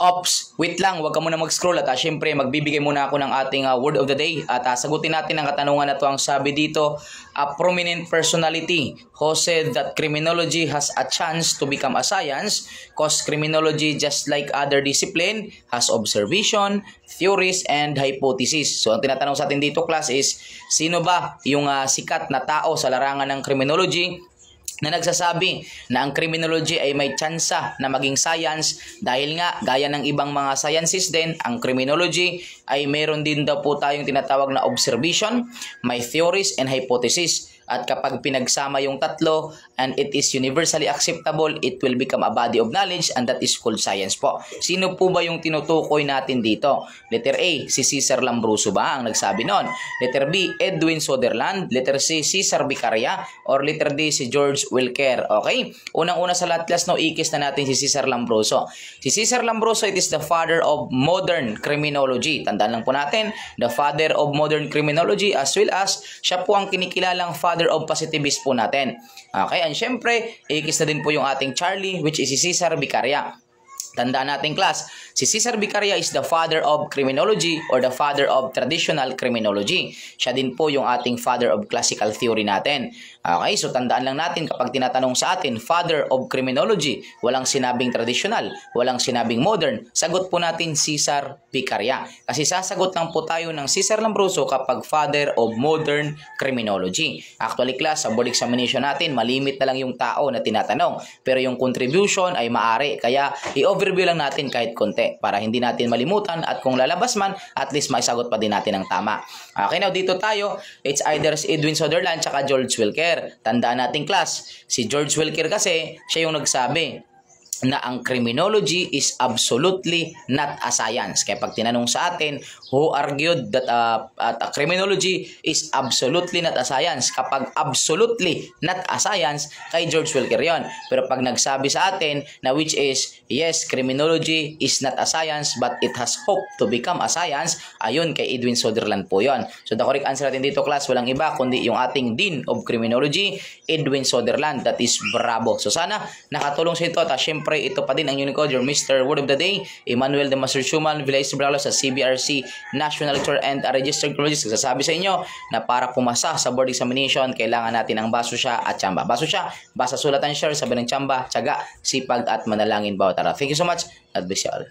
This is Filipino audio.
Ops, wait lang, huwag ka muna mag-scroll at syempre magbibigay muna ako ng ating word of the day at sagutin natin ang katanungan na to. Ang sabi dito, a prominent personality who said that criminology has a chance to become a science cause criminology, just like other discipline, has observation, theories, and hypothesis. So ang tinatanong sa atin dito, class, is sino ba yung sikat na tao sa larangan ng criminology na nagsasabi na ang criminology ay may tsansa na maging science dahil nga gaya ng ibang mga sciences din, ang criminology ay meron din daw po tayong tinatawag na observation, may theories and hypothesis. At kapag pinagsama yung tatlo and it is universally acceptable, it will become a body of knowledge and that is called science po. Sino po ba yung tinutukoy natin dito? Letter A, si Cesar Lambruso ba ang nagsabi nun? Letter B, Edwin Sutherland. Letter C, Cesar Vicaria. Or letter D, si George Wilker. Okay? Unang-una sa lahat, class, no, ikis na natin si Cesar Lambruso. Si Cesar Lambruso, it is the father of modern criminology. Tandaan lang po natin, the father of modern criminology as well as siya po ang kinikilalang father of positivist po natin. Okay, and syempre, ikis na din po yung ating Charlie, which is si Cesar Vicaria. Tandaan natin, class, si Cesar Vicaria is the father of criminology or the father of traditional criminology. Siya din po yung ating father of classical theory natin. Okay, so tandaan lang natin kapag tinatanong sa atin, father of criminology, walang sinabing traditional, walang sinabing modern, sagot po natin Cesar Vicaria. Kasi sasagot lang po tayo ng Cesar Lambruso kapag father of modern criminology. Actually, class, sa board examination natin, malimit na lang yung tao na tinatanong. Pero yung contribution ay maaari. Kaya i-overview lang natin kahit konti para hindi natin malimutan at kung lalabas man, at least maisagot pa din natin ng tama. Okay, now dito tayo, it's either si Edwin Sutherland tsaka George Wilker. Tandaan natin, class, si George Wilker kasi siya yung nagsabi na ang criminology is absolutely not a science. Kaya pag tinanong sa atin, who argued that criminology is absolutely not a science? Kapag absolutely not a science, kay George Wilker yon. Pero pag nagsabi sa atin na which is, yes, criminology is not a science but it has hope to become a science, ayun, kay Edwin Sutherland po yon. So the correct answer natin dito, class, walang iba kundi yung ating Dean of Criminology, Edwin Sutherland. That is bravo. So sana nakatulong sa ito at syempre ito pa din ang Unicode, your Mr. Word of the Day, Emmanuel de Master Schumann, Vilay Ibralo sa CBRC National Lecturer and Registered Criminologist. Nagsasabi sa inyo na para pumasa sa board examination, kailangan natin ang baso siya at tsamba. Baso siya, basa sulatan share, sabi ng tsamba, tiyaga, sipag at manalangin bawat araw. Thank you so much. God bless you all.